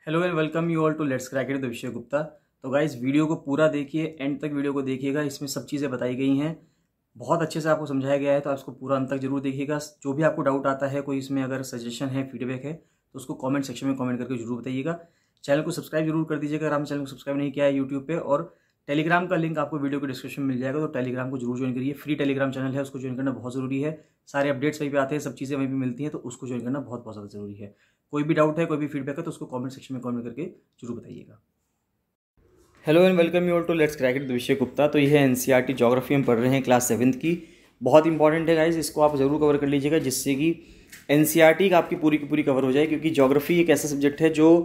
Hello and welcome you all to let's crack it, Vishay Gupta. तो guys video को पूरा देखिए, एंड तक वीडियो को देखिएगा। इसमें सब चीज़ें बताई गई हैं, बहुत अच्छे से आपको समझाया गया है, तो आप इसको पूरा अंत तक जरूर देखिएगा। जो भी आपको डाउट आता है, कोई इसमें अगर सजेशन है, फीडबैक है, तो उसको कमेंट सेक्शन में कमेंट करके जरूर बताइएगा। चैनल को सब्सक्राइब जरूर कर दीजिएगा अगर आपने चैनल को सब्सक्राइब नहीं किया है यूट्यूब पे। और टेलीग्राम का लिंक आपको वीडियो के डिस्क्रिप्शन में मिल जाएगा, तो टेलीग्राम को जरूर ज्वाइन करिए। फ्री टेलीग्राम चैनल है, उसको ज्वाइन करना बहुत जरूरी है। सारे अपडेट्स वहीं पे आते हैं, सब चीज़ें वहीं पे मिलती हैं, तो उसको ज्वाइन करना बहुत बहुत ज़्यादा जरूरी है। कोई भी डाउट है, कोई भी फीडबैक है, तो उसको कमेंट सेक्शन में कमेंट करके जरूर बताइएगा। Hello and welcome you all to let's crack it, Vishay Gupta. तो यह है एनसीईआरटी ज्योग्राफी हम पढ़ रहे हैं क्लास 7th की। बहुत इंपॉर्टेंट है गाइज, इसको आप जरूर कवर कर लीजिएगा, जिससे कि एनसीईआरटी का आपकी पूरी की पूरी कवर हो जाए। क्योंकि ज्योग्राफी एक ऐसा सब्जेक्ट है जो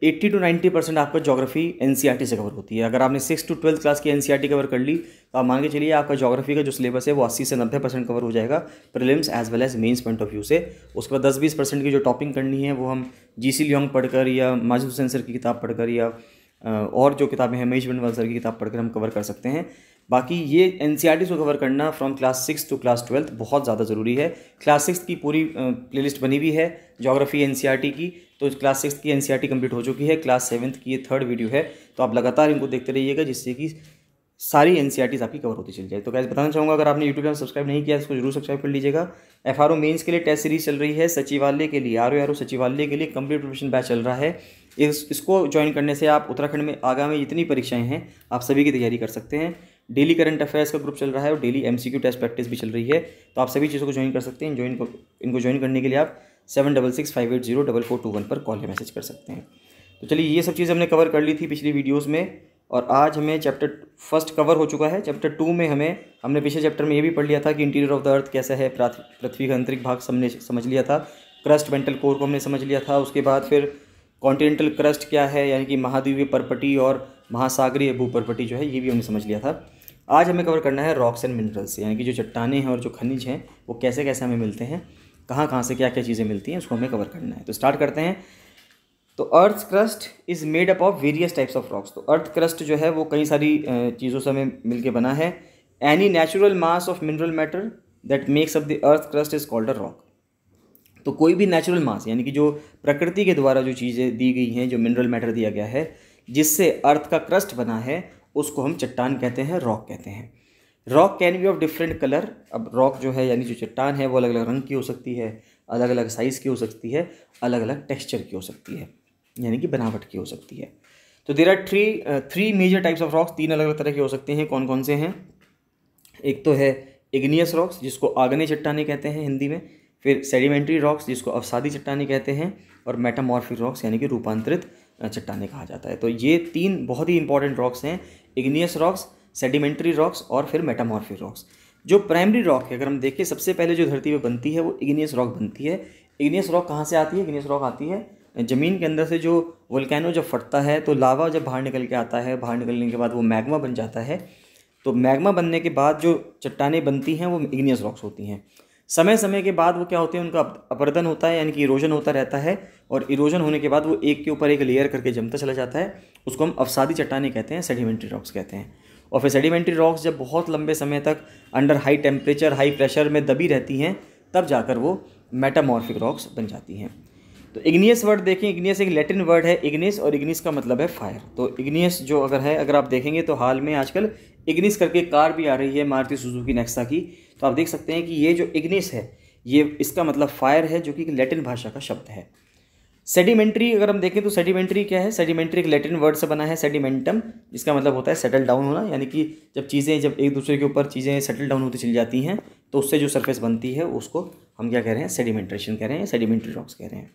80 to 90% आपका ज्योग्राफी एनसीईआरटी से कवर होती है। अगर आपने 6 to 12th क्लास की एनसीईआरटी कवर कर ली, तो आप मान के चलिए आपका ज्योग्राफी का जो सिलेबस है वो 80 से 90% कवर हो जाएगा, prelims as well as mains point of view से। उसके बाद 10-20% की जो टॉपिंग करनी है वो हम जीसी लियोंग पढ़कर या माजिद हुसैन सर की किताब पढ़कर या और जो किताबें हैं महेश बनवाल सर की किताब पढ़कर हम कवर कर सकते हैं। बाकी ये एनसीईआरटी को कवर करना फ्रॉम क्लास 6 to क्लास 12 बहुत ज़्यादा ज़रूरी है। क्लास 6 की पूरी प्लेलिस्ट बनी हुई है ज्योग्राफी एनसीईआरटी की, तो क्लास 6 की एनसीईआरटी कंप्लीट हो चुकी है। क्लास 7th की ये 3rd वीडियो है, तो आप लगातार इनको देखते रहिएगा, जिससे कि सारी एनसीईआरटीज आपकी कवर होती चल जाए। तो गाइस बताना चाहूँगा, अगर आपने यूट्यूब चैनल सब्सक्राइब नहीं किया, इसको जरूर सब्सक्राइब कर लीजिएगा। एफआरओ मेंस के लिए टेस्ट सीरीज चल रही है, सचिवालय के लिए आरओ सचिवालय के लिए कंप्लीट प्रिपरेशन बैच चल रहा है। इसको ज्वाइन करने से आप उत्तराखंड में आगामी जितनी परीक्षाएं हैं आप सभी की तैयारी कर सकते हैं। डेली करंट अफेयर्स का ग्रुप चल रहा है और डेली एमसीक्यू टेस्ट प्रैक्टिस भी चल रही है, तो आप सभी चीज़ों को ज्वाइन कर सकते हैं। इनको ज्वाइन करने के लिए आप 7665804421 पर कॉल या मैसेज कर सकते हैं। तो चलिए, ये सब चीज़ हमने कवर कर ली थी पिछली वीडियोज़ में, और आज हमें चैप्टर 1 कवर हो चुका है। चैप्टर 2 में हमने पिछले चैप्टर में ये भी पढ़ लिया था कि इंटीरियर ऑफ द अर्थ कैसा है, पृथ्वी का आंतरिक भाग हमने समझ लिया था, क्रस्ट मेंटल कोर को हमने समझ लिया था। उसके बाद फिर कॉन्टिनेंटल क्रस्ट क्या है, यानी कि महाद्वीपीय परपटी और महासागरीय भूपरपटी जो है, ये भी हमने समझ लिया था। आज हमें कवर करना है रॉक्स एंड मिनरल्स, यानी कि जो चट्टानें हैं और जो खनिज हैं वो कैसे कैसे हमें मिलते हैं, कहाँ कहाँ से क्या क्या चीज़ें मिलती हैं, उसको हमें कवर करना है। तो स्टार्ट करते हैं। तो earth crust is made up of various types of rocks. तो अर्थ क्रस्ट जो है वो कई सारी चीज़ों से हमें मिलके बना है। Any natural mass of mineral matter that makes up the earth crust is called a rock. तो कोई भी नेचुरल मास, यानी कि जो प्रकृति के द्वारा जो चीज़ें दी गई हैं, जो मिनरल मैटर दिया गया है जिससे अर्थ का क्रस्ट बना है, उसको हम चट्टान कहते हैं, रॉक कहते हैं। Rock can be of different colour. अब रॉक जो है, यानी जो चट्टान है, वो अलग अलग रंग की हो सकती है, अलग अलग साइज़ की हो सकती है, अलग अलग टेक्सचर की हो सकती है, यानी कि बनावट की हो सकती है। तो there are three major types of rocks. 3 अलग अलग तरह के हो सकते हैं। कौन कौन से हैं? एक तो है इग्नियस रॉक्स, जिसको आग्नेय चट्टानें कहते हैं हिंदी में। फिर सेडिमेंट्री रॉक्स, जिसको अवसादी चट्टानें कहते हैं। और मेटामॉर्फिक रॉक्स, यानी कि रूपांतरित चट्टानें कहा जाता है। तो ये 3 बहुत ही इंपॉर्टेंट रॉक्स हैं, इग्नियस रॉक्स, सेडिमेंट्री रॉक्स और फिर मेटामॉर्फिक रॉक्स। जो प्राइमरी रॉक है, अगर हम देखें, सबसे पहले जो धरती पर बनती है वो इग्नियस रॉक बनती है। इग्नियस रॉक कहाँ से आती है? इग्नियस रॉक आती है ज़मीन के अंदर से। जो वोल्केनो जब फटता है तो लावा जब बाहर निकल के आता है, बाहर निकलने के बाद वो मैग्मा बन जाता है। तो मैग्मा बनने के बाद जो चट्टानें बनती हैं वो इग्नियस रॉक्स होती हैं। समय समय के बाद वो क्या होते हैं, उनका अपरदन होता है, यानी कि इरोजन होता रहता है, और इरोजन होने के बाद वो एक के ऊपर एक लेयर करके जमता चला जाता है। उसको हम अवसादी चट्टानें कहते हैं, सेडिमेंट्री रॉक्स कहते हैं। और फिर सेडिमेंट्री रॉक्स जब बहुत लंबे समय तक under high temperature, high pressure में दबी रहती हैं, तब जाकर वो मेटामॉर्फिक रॉक्स बन जाती हैं। तो इग्नियस वर्ड देखें, इग्नियस एक लैटिन वर्ड है, इग्निस, और इग्निस का मतलब है फायर। तो इग्नियस जो अगर आप देखेंगे तो हाल में आजकल इग्निस करके कार भी आ रही है मारुति सुजुकी नेक्सा की। तो आप देख सकते हैं कि ये जो इग्निस है, ये इसका मतलब फायर है, जो कि लैटिन भाषा का शब्द है। सेडिमेंट्री अगर हम देखें तो सेडिमेंट्री क्या है? सेडिमेंट्री एक लैटिन वर्ड से बना है, सेडिमेंटम, जिसका मतलब होता है सेटल डाउन होना, यानी कि जब एक दूसरे के ऊपर चीज़ें सेटल डाउन होती चली जाती हैं तो उससे जो सरफेस बनती है उसको हम क्या कह रहे हैं? सेडिमेंट्रेशन कह रहे हैं, सेडिमेंट्री रॉक्स कह रहे हैं।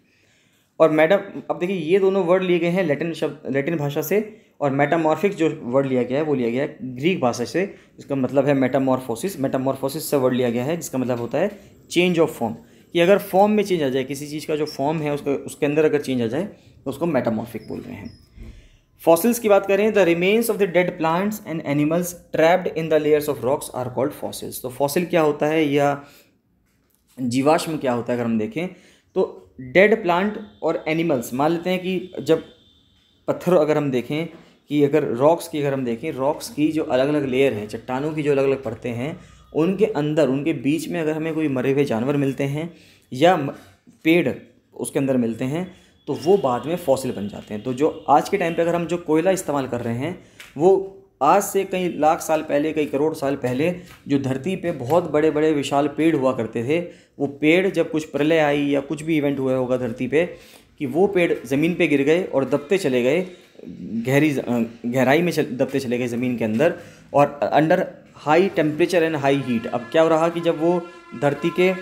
और अब देखिए, ये दोनों वर्ड लिए गए हैं लैटिन भाषा से, और मेटामॉर्फिक जो वर्ड लिया गया है वो लिया गया है ग्रीक भाषा से, जिसका मतलब है मेटामॉर्फोसिस। मेटामॉर्फोसिस से वर्ड लिया गया है, जिसका मतलब होता है चेंज ऑफ फॉर्म, कि अगर फॉर्म में चेंज आ जाए, किसी चीज़ का जो फॉर्म है उसके अंदर अगर चेंज आ जाए तो उसको मेटामॉर्फिक बोल रहे हैं। फॉसिल्स की बात करें, the remains of the dead plants and animals trapped in the layers of rocks are called fossils. तो फॉसिल क्या होता है, या जीवाश्म क्या होता है? अगर हम देखें तो डेड प्लांट और एनिमल्स, मान लेते हैं कि जब पत्थर, अगर हम देखें कि अगर हम देखें रॉक्स की जो अलग अलग लेयर हैं, चट्टानों की जो अलग अलग परतें हैं, उनके अंदर, उनके बीच में अगर हमें कोई मरे हुए जानवर मिलते हैं या पेड़ उसके अंदर मिलते हैं, तो वो बाद में फॉसिल बन जाते हैं। तो जो आज के टाइम पे अगर हम जो कोयला इस्तेमाल कर रहे हैं वो आज से कई लाख साल पहले, कई करोड़ साल पहले जो धरती पे बहुत बड़े बड़े विशाल पेड़ हुआ करते थे, वो पेड़ जब कुछ प्रलय आई या कुछ भी इवेंट हुआ होगा धरती पे कि वो पेड़ ज़मीन पे गिर गए और दबते चले गए, गहराई में दबते चले गए ज़मीन के अंदर, और under high temperature and high heat. अब क्या हो रहा कि जब वो धरती के,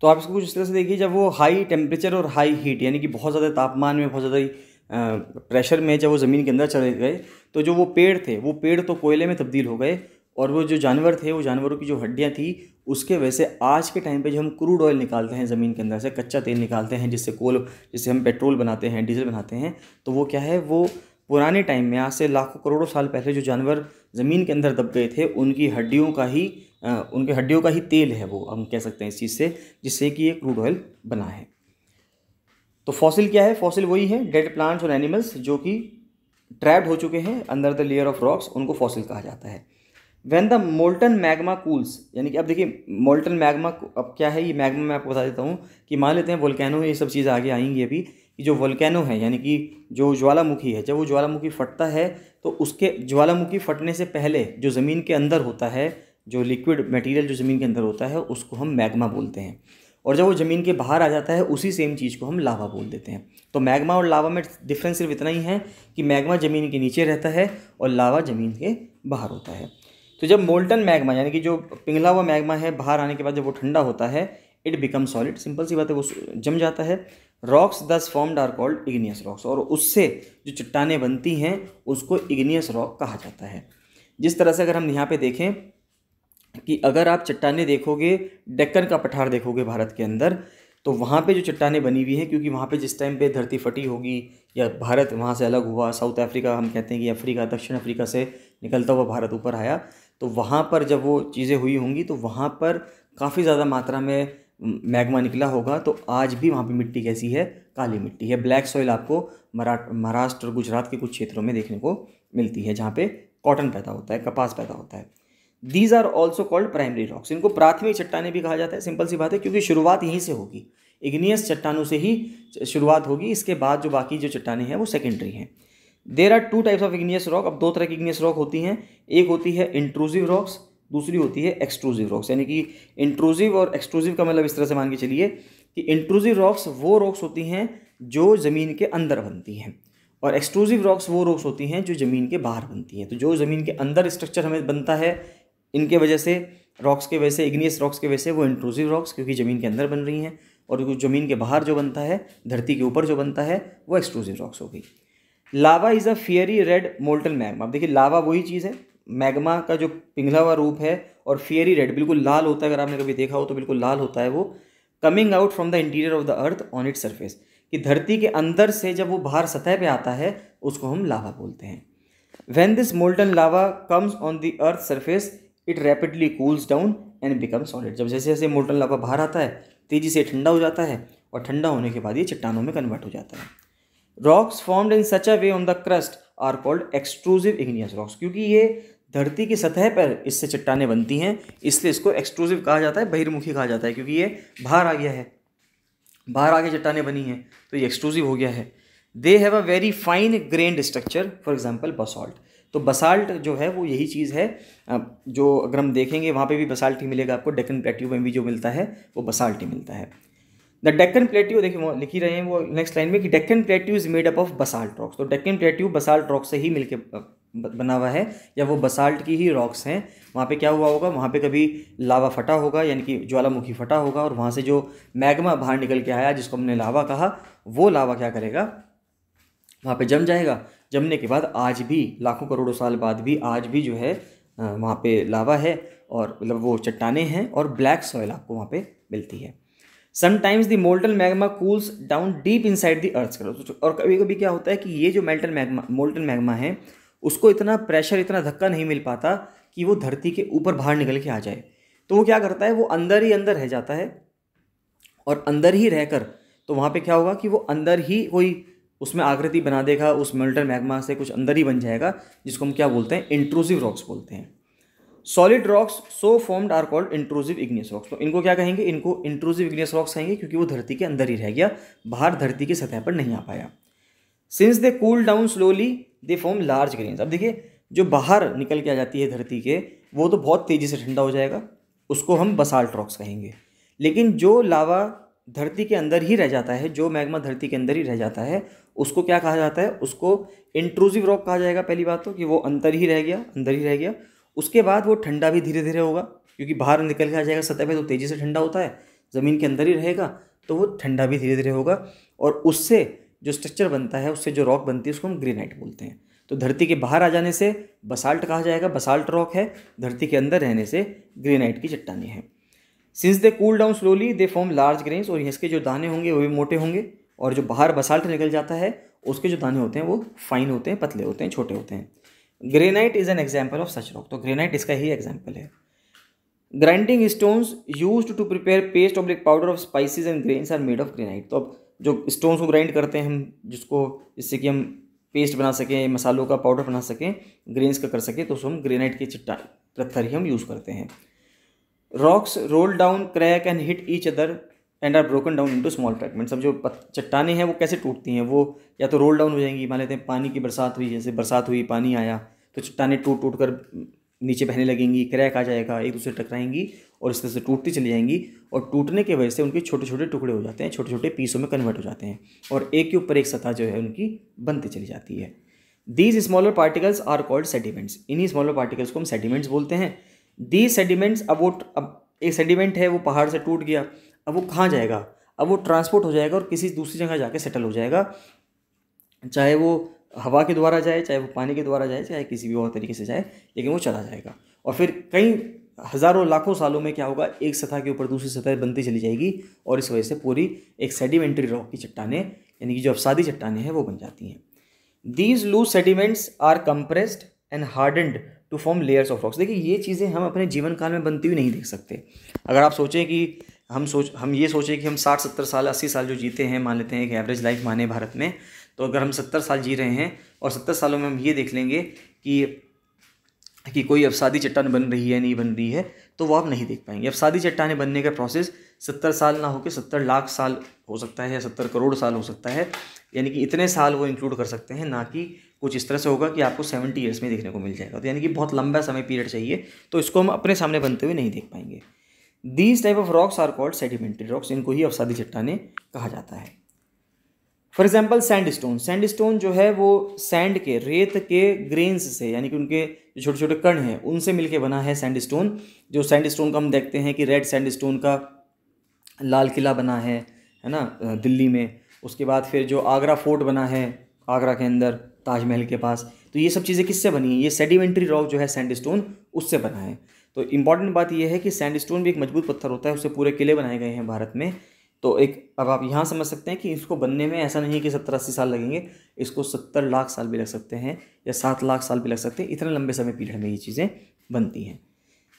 तो आप इसको कुछ इस तरह से देखिए, जब वो हाई टेम्परेचर और हाई हीट यानी कि बहुत ज़्यादा तापमान में, बहुत ज़्यादा प्रेशर में जब वो ज़मीन के अंदर चले गए, तो जो वो पेड़ थे वो पेड़ तो कोयले में तब्दील हो गए, और वो जो जानवर थे वो जानवरों की जो हड्डियाँ थी उसके वजह से आज के टाइम पे जो हम क्रूड ऑयल निकालते हैं ज़मीन के अंदर से, कच्चा तेल निकालते हैं जिससे हम पेट्रोल बनाते हैं, डीजल बनाते हैं, तो वो क्या है, वो पुराने टाइम में आज से लाखों करोड़ों साल पहले जो जानवर ज़मीन के अंदर दब गए थे उनकी हड्डियों का ही तेल है, वो हम कह सकते हैं इस चीज़ से, जिससे कि ये क्रूड ऑयल बना है। तो फॉसिल क्या है? फॉसिल वही है डेड प्लांट्स और एनिमल्स जो कि ट्रैप्ड हो चुके हैं under the layer of rocks, उनको फॉसिल कहा जाता है। When the molten magma cools, यानी कि अब देखिए मोल्टन मैग्मा अब क्या है, ये मैग्मा मैं आपको बता देता हूँ कि मान लेते हैं वोल्केनो, ये सब चीज़ें आगे आएंगी अभी, कि जो वोल्केनो है यानी कि जो ज्वालामुखी है, जब वो ज्वालामुखी फटता है तो उसके ज्वालामुखी फटने से पहले जो ज़मीन के अंदर होता है, जो लिक्विड मटेरियल जो ज़मीन के अंदर होता है उसको हम मैग्मा बोलते हैं, और जब वो ज़मीन के बाहर आ जाता है उसी सेम चीज़ को हम लावा बोल देते हैं। तो मैग्मा और लावा में डिफरेंस सिर्फ इतना ही है कि मैग्मा ज़मीन के नीचे रहता है और लावा ज़मीन के बाहर होता है। तो जब मोल्टन मैग्मा यानी कि जो पिघला हुआ मैग्मा है बाहर आने के बाद जब वो ठंडा होता है, इट बिकम सॉलिड, सिंपल सी बात है, वो जम जाता है। Rocks thus formed are called igneous rocks, और उससे जो चट्टानें बनती हैं उसको इग्नियस रॉक कहा जाता है। जिस तरह से अगर हम यहाँ पे देखें कि अगर आप चट्टानें देखोगे, डेक्कन का पठार देखोगे भारत के अंदर, तो वहाँ पे जो चट्टानें बनी हुई हैं, क्योंकि वहाँ पे जिस टाइम पे धरती फटी होगी या भारत वहाँ से अलग हुआ, साउथ अफ्रीका हम कहते हैं कि अफ्रीका, दक्षिण अफ्रीका से निकलता हुआ भारत ऊपर आया, तो वहाँ पर जब वो चीज़ें हुई होंगी तो वहाँ पर काफ़ी ज़्यादा मात्रा में मैग्मा निकला होगा। तो आज भी वहाँ पे मिट्टी कैसी है? काली मिट्टी है। ब्लैक सॉइल आपको महाराष्ट्र और गुजरात के कुछ क्षेत्रों में देखने को मिलती है जहाँ पे कॉटन पैदा होता है, कपास पैदा होता है। These are also called primary rocks, इनको प्राथमिक चट्टानें भी कहा जाता है। सिंपल सी बात है, क्योंकि शुरुआत यहीं से होगी, इग्नियस चट्टानों से ही शुरुआत होगी, इसके बाद जो बाकी जो चट्टानें हैं वो सेकेंडरी हैं। There are two types of igneous rock. अब दो तरह की इग्नियस रॉक होती हैं, एक होती है इंट्रूसिव रॉक्स, दूसरी होती है एक्सट्रूसिव रॉक्स। यानी कि इंट्रूसिव और एक्सट्रूसिव का मतलब इस तरह से मान के चलिए कि इंट्रूसिव रॉक्स वो रॉक्स होती हैं जो ज़मीन के अंदर बनती हैं, और एक्सट्रूसिव रॉक्स वो रॉक्स होती हैं जो ज़मीन के बाहर बनती हैं। तो जो ज़मीन के अंदर स्ट्रक्चर हमें बनता है इनके वजह से, रॉक्स के वजह से, इग्नियस रॉक्स के वजह से, वो इंट्रूसिव रॉक्स क्योंकि ज़मीन के अंदर बन रही हैं, और ज़मीन के बाहर जो बनता है, धरती के ऊपर जो बनता है, वो एक्सट्रूसिव रॉक्स हो गई। Lava is a fiery red molten magma. अब देखिए लावा वही चीज़ है, मैग्मा का जो पिघला हुआ रूप है, और फियरी रेड बिल्कुल लाल होता है, अगर आपने कभी देखा हो तो बिल्कुल लाल होता है वो, coming out from the interior of the earth on its surface, कि धरती के अंदर से जब वो बाहर सतह पे आता है उसको हम लावा बोलते हैं। When this molten lava comes on the earth surface it rapidly cools down and become solid. जब जैसे जैसे मोल्टन लावा बाहर आता है तेज़ी से ठंडा हो जाता है, और ठंडा होने के बाद ये चट्टानों में कन्वर्ट हो जाता है। Rocks formed in such a way on the crust are called extrusive igneous rocks, क्योंकि ये धरती की सतह पर इससे चट्टानें बनती हैं, इसलिए इसको एक्सट्रूसिव कहा जाता है, बहिर्मुखी कहा जाता है, क्योंकि ये बाहर आ गया है, बाहर आके चट्टानें बनी हैं तो ये एक्सट्रूसिव हो गया है। They have a very fine grand structure, for example basalt. तो बसाल्ट जो है वो यही चीज़ है, जो अगर हम देखेंगे वहाँ पे भी बसाल्ट ही मिलेगा आपको, डेक्कन प्लेट्यू में भी जो मिलता है वो बसाल्ट ही मिलता है। द डेक्कन प्लेट्यू, देखिए वो लिख ही रहे हैं वो नेक्स्ट लाइन में कि Deccan plateau is made up of basalt rocks. तो डेक्कन प्लेट्यू बसाल्ट रॉक से ही मिलके बना हुआ है, या वो बसाल्ट की ही रॉक्स हैं। वहाँ पे क्या हुआ होगा, वहाँ पे कभी लावा फटा होगा, यानी कि ज्वालामुखी फटा होगा, और वहाँ से जो मैग्मा बाहर निकल के आया जिसको हमने लावा कहा, वो लावा क्या करेगा, वहाँ पे जम जाएगा। जमने के बाद आज भी लाखों करोड़ों साल बाद भी आज भी जो है वहाँ पे लावा है, और मतलब वो चट्टानें हैं, और ब्लैक सॉइल आपको वहाँ पे मिलती है। Sometimes the molten magma cools down deep inside the earth crust. और कभी कभी क्या होता है कि ये जो मोल्टन मैग्मा है उसको इतना प्रेशर, इतना धक्का नहीं मिल पाता कि वो धरती के ऊपर बाहर निकल के आ जाए, तो वो क्या करता है, वो अंदर ही अंदर रह जाता है, और अंदर ही रहकर तो वहाँ पे क्या होगा कि वो अंदर ही कोई उसमें आकृति बना देगा, उस मोल्टन मैग्मा से कुछ अंदर ही बन जाएगा, जिसको हम क्या बोलते हैं, इंट्रूसिव रॉक्स बोलते हैं। Solid rocks so formed are called intrusive igneous rocks. तो इनको क्या कहेंगे, इनको इंट्रूसिव इग्नियस रॉक्स कहेंगे क्योंकि वो धरती के अंदर ही रह गया, बाहर धरती की सतह पर नहीं आ पाया। Since they cool down slowly they form large grains. अब देखिए जो बाहर निकल के आ जाती है धरती के वो तो बहुत तेज़ी से ठंडा हो जाएगा, उसको हम बसाल्ट रॉक्स कहेंगे। लेकिन जो लावा धरती के अंदर ही रह जाता है, जो मैग्मा धरती के अंदर ही रह जाता है, उसको क्या कहा जाता है, उसको इंट्रूसिव रॉक कहा जाएगा। पहली बात तो कि वो अंदर ही रह गया। उसके बाद वो ठंडा भी धीरे धीरे होगा क्योंकि बाहर निकल के आ जाएगा सतह पे तो तेज़ी से ठंडा होता है, ज़मीन के अंदर ही रहेगा तो वो ठंडा भी धीरे धीरे होगा और उससे जो स्ट्रक्चर बनता है, उससे जो रॉक बनती है उसको हम ग्रेनाइट बोलते हैं। तो धरती के बाहर आ जाने से बसाल्ट कहा जाएगा, बसाल्ट रॉक है, धरती के अंदर रहने से ग्रेनाइट की चट्टानें हैं। Since they cool down slowly they form large grains, और इसके जो दाने होंगे वो भी मोटे होंगे, और जो बाहर बसाल्ट निकल जाता है उसके जो दाने होते हैं वो फाइन होते हैं, पतले होते हैं, छोटे होते हैं। Granite is an example of such rock. तो ग्रेनाइट इसका ही एग्जाम्पल है। Grinding stones used to prepare paste oblique powder of spices and grains are made of granite. तो अब जो स्टोन्स को ग्राइंड करते हैं हम, जिससे कि हम पेस्ट बना सकें, मसालों का पाउडर बना सकें, ग्रेन्स का कर सकें, तो उसको हम ग्रेनाइट के चट्टान पत्थर ही हम यूज़ करते हैं। Rocks roll down crack and hit each other and are broken down into small fragments. अब जो चट्टानें हैं वो कैसे टूटती हैं, वो या तो रोल डाउन हो जाएंगी, मान लेते हैं पानी की बरसात हुई, जैसे बरसात हुई, पानी आया तो चट्टानें टूट टूट कर नीचे बहने लगेंगी, क्रैक आ जाएगा, एक दूसरे टकराएंगी और इस तरह से टूटती चली जाएंगी, और टूटने की वजह से उनके छोटे छोटे टुकड़े हो जाते हैं, छोटे छोटे पीसों में कन्वर्ट हो जाते हैं और एक के ऊपर एक सतह जो है उनकी बनती चली जाती है। These smaller particles are called sediments. इन्हीं स्मॉलर पार्टिकल्स को हम सेडिमेंट्स बोलते हैं। दीज सेडिमेंट्स, अब एक सेडिमेंट है वो पहाड़ से टूट गया, अब वो कहाँ जाएगा, अब वो ट्रांसपोर्ट हो जाएगा और किसी दूसरी जगह जाके सेटल हो जाएगा, चाहे वो हवा के द्वारा जाए, चाहे वो पानी के द्वारा जाए, चाहे किसी भी और तरीके से जाए, लेकिन वो चला जाएगा। और फिर कई हज़ारों लाखों सालों में क्या होगा, एक सतह के ऊपर दूसरी सतह बनती चली जाएगी और इस वजह से पूरी एक सेडिमेंट्री रॉक की चट्टानें, यानी कि जो अवसादी चट्टानें हैं वो बन जाती हैं। These loose sediments are compressed and hardened to form layers of rocks. देखिए ये चीज़ें हम अपने जीवन काल में बनती हुई नहीं देख सकते। अगर आप सोचें कि हम ये सोचें कि हम 60-70 साल 80 साल जो जीते हैं, मान लेते हैं एक एवरेज लाइफ माने भारत में, तो अगर हम 70 साल जी रहे हैं और 70 सालों में हम ये देख लेंगे कि कोई अवसादी चट्टान बन रही है नहीं बन रही है, तो वो आप नहीं देख पाएंगे। अवसादी चट्टानें बनने का प्रोसेस 70 साल ना होकर 70 लाख साल हो सकता है या 70 करोड़ साल हो सकता है, यानी कि इतने साल वो इंक्लूड कर सकते हैं, ना कि कुछ इस तरह से होगा कि आपको 70 ईयर्स में देखने को मिल जाएगा। तो यानी कि बहुत लंबा समय पीरियड चाहिए, तो इसको हम अपने सामने बनते हुए नहीं देख पाएंगे। These type of rocks are called sedimentary rocks. इनको ही अवसादी चट्टानें कहा जाता है। For example sandstone. सैंडस्टोन जो है वो सैंड के, रेत के ग्रेन्स से, यानी कि उनके जो छोटे छोटे कण हैं उनसे मिलके बना है सैंडस्टोन। जो सैंडस्टोन का हम देखते हैं कि रेड सैंडस्टोन का लाल किला बना है ना दिल्ली में। उसके बाद फिर जो आगरा फोर्ट बना है आगरा के अंदर ताजमहल के पास, तो ये सब चीज़ें किससे बनी हैं, ये सेडिमेंट्री रॉक जो है सैंडस्टोन उससे बना है। तो इंपॉर्टेंट बात यह है कि सैंडस्टोन भी एक मजबूत पत्थर होता है, उससे पूरे किले बनाए गए हैं भारत में। तो अब आप यहाँ समझ सकते हैं कि इसको बनने में ऐसा नहीं है कि 70-80 साल लगेंगे, इसको 70 लाख साल भी लग सकते हैं या 7 लाख साल भी लग सकते हैं। इतने लंबे समय पीरियड में ये चीज़ें बनती हैं।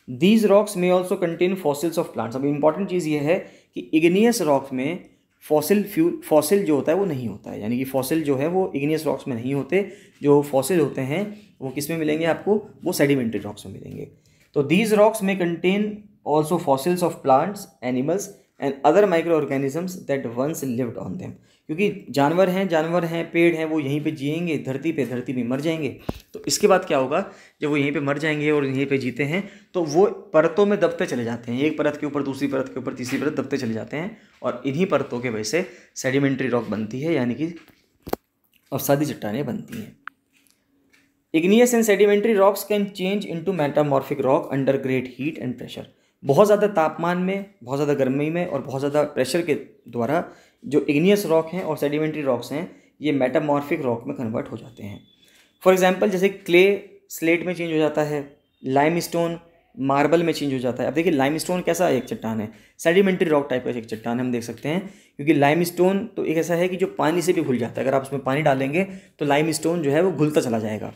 दीज रॉक्स में also contain fossils of plants. अब इंपॉर्टेंट चीज़ ये है कि इग्नियस रॉक्स में फॉसिल जो होता है वो नहीं होता है, यानी कि फॉसिल जो है वो इग्नियस रॉक्स में नहीं होते। जो फॉसिल होते हैं वो किस में मिलेंगे आपको, वो सेडिमेंट्री रॉक्स में मिलेंगे। तो दीज रॉक्स में contain also fossils of plants, animals and other microorganisms that once lived on them. क्योंकि जानवर हैं, पेड़ हैं, वो यहीं पे जिएंगे, धरती पे मर जाएंगे। तो इसके बाद क्या होगा, जब वो यहीं पे मर जाएंगे और यहीं पे जीते हैं तो वो परतों में दबते चले जाते हैं, एक परत के ऊपर दूसरी परत के ऊपर तीसरी परत दबते चले जाते हैं, और इन्हीं परतों के वजह से सेडिमेंट्री रॉक बनती है, यानी कि अवसादी चट्टानें बनती हैं। Igneous and sedimentary rocks can change into metamorphic rock under great heat and pressure. बहुत ज़्यादा तापमान में, बहुत ज़्यादा गर्मी में और बहुत ज़्यादा प्रेशर के द्वारा जो इग्नियस रॉक हैं और सेडिमेंट्री रॉक्स हैं ये मेटामॉर्फिक रॉक में कन्वर्ट हो जाते हैं। फॉर एग्जांपल जैसे क्ले स्लेट में चेंज हो जाता है, लाइमस्टोन मार्बल में चेंज हो जाता है। अब देखिए लाइमस्टोन कैसा एक चट्टान है, सेडिमेंट्री रॉक टाइप का एक चट्टान हम देख सकते हैं, क्योंकि लाइमस्टोन तो एक ऐसा है कि जो पानी से भी घुल जाता है। अगर आप उसमें पानी डालेंगे तो लाइमस्टोन जो है वो घुलता चला जाएगा,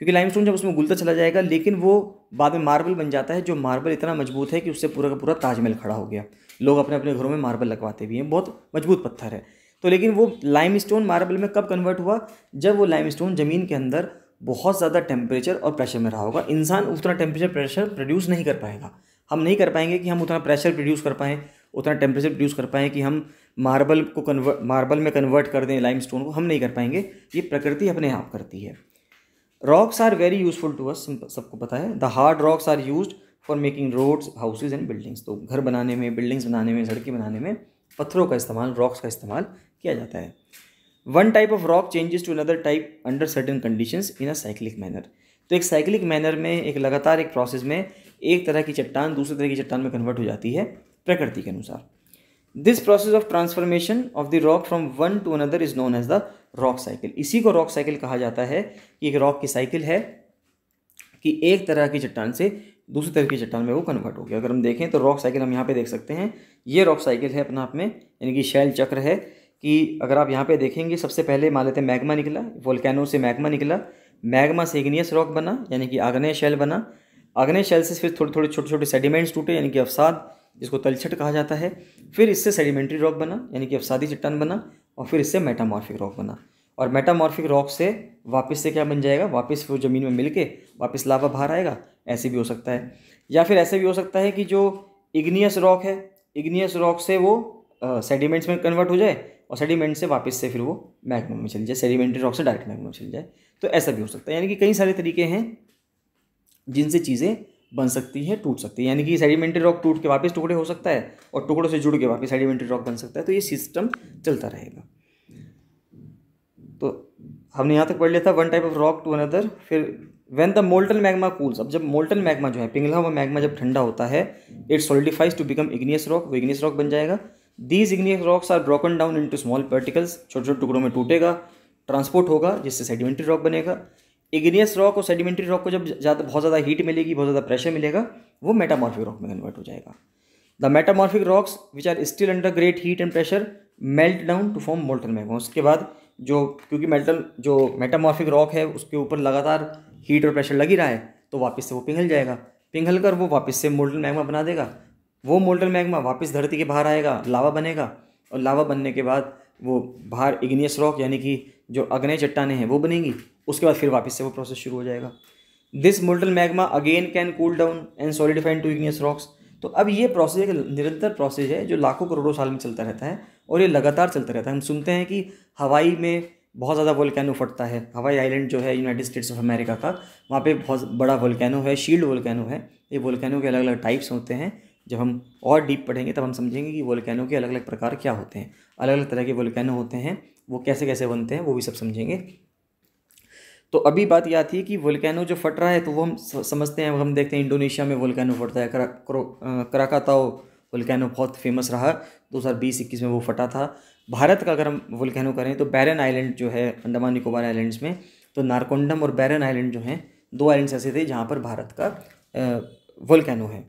क्योंकि लाइमस्टोन जब उसमें घुलता चला जाएगा, लेकिन वो बाद में मार्बल बन जाता है, जो मार्बल इतना मजबूत है कि उससे पूरा का पूरा ताजमहल खड़ा हो गया। लोग अपने अपने घरों में मार्बल लगवाते भी हैं, बहुत मजबूत पत्थर है। तो लेकिन वो लाइमस्टोन मार्बल में कब कन्वर्ट हुआ, जब वो लाइमस्टोन ज़मीन के अंदर बहुत ज़्यादा टेम्परेचर और प्रेशर में रहा होगा। इंसान उतना टेम्परेचर प्रेशर प्रोड्यूस नहीं कर पाएगा। हम नहीं कर पाएंगे कि हम उतना प्रेशर प्रोड्यूस कर पाएँ, उतना टेम्परेचर प्रोड्यूस कर पाएँ कि हम मार्बल में कन्वर्ट कर दें लाइमस्टोन को, हम नहीं कर पाएंगे। ये प्रकृति अपने आप करती है। Rocks are very useful to us, सबको पता है। The hard rocks are used for making roads, houses and buildings. तो घर बनाने में, बिल्डिंग्स बनाने में, सड़कें बनाने में पत्थरों का इस्तेमाल, रॉक्स का इस्तेमाल किया जाता है। One type of rock changes to another type under certain conditions in a cyclic manner. तो एक साइक्लिक मैनर में, एक लगातार एक प्रोसेस में एक तरह की चट्टान दूसरी तरह की चट्टान में कन्वर्ट हो जाती है प्रकृति के अनुसार। This process of transformation of the rock from one to another is known as the rock cycle. इसी को रॉक साइकिल कहा जाता है कि एक रॉक की साइकिल है कि एक तरह की चट्टान से दूसरी तरह की चट्टान में वो कन्वर्ट हो गया। अगर हम देखें तो रॉक साइकिल हम यहाँ पे देख सकते हैं, ये रॉक साइकिल है अपना आप में, यानी कि शैल चक्र है। कि अगर आप यहाँ पे देखेंगे, सबसे पहले मान लेते हैं मैग्मा निकला, वोल्केनो से मैग्मा निकला, मैग्मा से इग्नियस रॉक बना यानी कि आग्नेय शैल बना, आग्नेय शैल से फिर थोड़े थोड़े छोटे छोटे सेडिमेंट्स टूटे यानी कि अवसाद, जिसको तलछट कहा जाता है। फिर इससे सेडिमेंट्री रॉक बना यानी कि अवसादी चट्टान बना, और फिर इससे मेटामॉर्फिक रॉक बना। और मेटामॉर्फिक रॉक से वापस से क्या बन जाएगा, वापस वो ज़मीन में मिलके वापस लावा बाहर आएगा। ऐसे भी हो सकता है, या फिर ऐसे भी हो सकता है कि जो इग्नियस रॉक है, इग्नियस रॉक से वो सेडिमेंट्स में कन्वर्ट हो जाए और सेडिमेंट से वापस से फिर वो मैग्मा में चली जाए, सेडिमेंट्री रॉक से डायरेक्ट मैग्मा में चली जाए। तो ऐसा भी हो सकता है, यानी कि कई सारे तरीके हैं जिनसे चीज़ें बन सकती हैं, टूट सकती है। यानी कि सेडिमेंट्री रॉक टूट के वापस टुकड़े हो सकता है और टुकड़ों से जुड़ के वापस सेडिमेंट्री रॉक बन सकता है। तो ये सिस्टम चलता रहेगा। तो हमने यहाँ तक पढ़ लिया था one type of rock to another. फिर when the molten magma cools, अब जब मोल्टन मैग्मा जो है, पिघला हुआ मैग्मा जब ठंडा होता है, it solidifies to become igneous rock, वो इग्नियस रॉक बन जाएगा। These igneous rocks are broken down into small particles, छोटे छोटे टुकड़ों में टूटेगा, ट्रांसपोर्ट होगा, जिससे सेडिमेंट्री रॉक बनेगा। इग्नियस रॉक और सेडिमेंट्री रॉक को जब बहुत ज़्यादा हीट मिलेगी, बहुत ज़्यादा प्रेशर मिलेगा, वो मेटामॉर्फिक रॉक में कन्वर्ट हो जाएगा। The metamorphic rocks which are still under great heat and pressure melt down to form molten magma. उसके बाद क्योंकि मेटामॉर्फिक रॉक है, उसके ऊपर लगातार हीट और प्रेशर लगी रहा है, तो वापस से वो पिघल जाएगा, पिघल कर वो वापस से मोल्टन मैग्मा बना देगा। वो मोल्टन मैग्मा वापस धरती के बाहर आएगा, लावा बनेगा, और लावा बनने के बाद वो बाहर इग्नियस रॉक यानी कि जो अग्नेय चट्टानें हैं वो बनेंगी। उसके बाद फिर वापस से वो प्रोसेस शुरू हो जाएगा। This molten magma again can cool down and solidify into igneous rocks. तो अब ये प्रोसेस एक निरंतर प्रोसेस है जो लाखों करोड़ों साल में चलता रहता है, और ये लगातार चलता रहता है। हम सुनते हैं कि हवाई में बहुत ज़्यादा वोल्केनो फटता है। हवाई आइलैंड जो है यूनाइटेड स्टेट्स ऑफ अमेरिका का, वहाँ पे बहुत बड़ा वोल्केनो है, शील्ड वोल्केनो है। ये वोल्केनो के अलग अलग टाइप्स होते हैं। जब हम और डीप पढ़ेंगे तब हम समझेंगे कि वोल्केनो के अलग अलग प्रकार क्या होते हैं, अलग अलग तरह के वोल्केनो होते हैं, वो कैसे कैसे बनते हैं, वो भी सब समझेंगे। तो अभी बात यह आती है कि वोल्केनो जो फट रहा है, तो वो हम समझते हैं, हम देखते हैं इंडोनेशिया में वोल्केनो फटता है। क्राकाताओ वोल्केनो बहुत फेमस रहा, 2020-21 में वो फटा था। भारत का अगर हम वोल्केनो करें तो बैरन आइलैंड जो है अंडमान निकोबार आइलैंड्स में, तो नारकोंडम और बैरन आइलैंड जो हैं, 2 आइलैंड्स ऐसे थे जहाँ पर भारत का वोल्केनो है।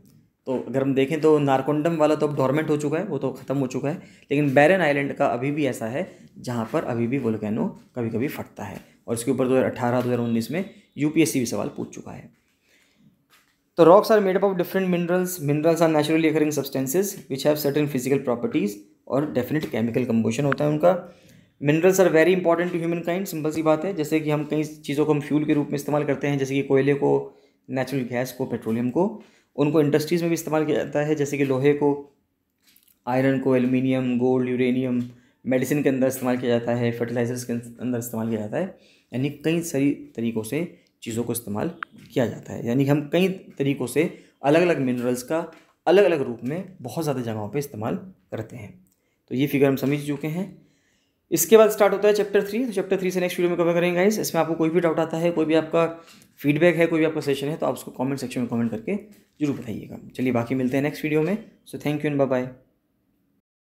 तो अगर हम देखें तो नारकोंडम वाला तो अब डोरमेंट हो चुका है, वो तो ख़त्म हो चुका है, लेकिन बैरन आइलैंड का अभी भी ऐसा है जहाँ पर अभी भी वोल्केनो कभी कभी फटता है। और इसके ऊपर 2018-2019 में यूपीएससी भी सवाल पूछ चुका है। तो rocks are made up of different minerals. Minerals are naturally occurring substances which have certain physical properties, और डेफिनेट केमिकल कंपोजिशन होता है उनका। Minerals are very important to human kind, simple सी बात है। जैसे कि हम कई चीज़ों को हम फ्यूल के रूप में इस्तेमाल करते हैं, जैसे कि कोयले को, नेचुरल गैस को, पेट्रोलियम को। उनको इंडस्ट्रीज़ में भी इस्तेमाल किया जाता है, जैसे कि लोहे को, आयरन को, एल्युमिनियम, गोल्ड, यूरेनियम। मेडिसिन के अंदर इस्तेमाल किया जाता है, फर्टिलाइजर्स के अंदर इस्तेमाल किया जाता है। यानी कई सारी तरीक़ों से चीज़ों को इस्तेमाल किया जाता है। यानी हम कई तरीक़ों से अलग अलग मिनरल्स का अलग अलग रूप में बहुत ज़्यादा जगहों पे इस्तेमाल करते हैं। तो ये फिगर हम समझ चुके हैं। इसके बाद स्टार्ट होता है चैप्टर 3। तो चैप्टर 3 से नेक्स्ट वीडियो में कवर करेंगे गाइस। इसमें आपको कोई भी डाउट आता है, कोई भी आपका फीडबैक है, कोई भी आपका सेशन है, तो आप उसको कमेंट सेक्शन में कमेंट करके जरूर बताइएगा। चलिए बाकी मिलते हैं नेक्स्ट वीडियो में। So thank you and bye bye.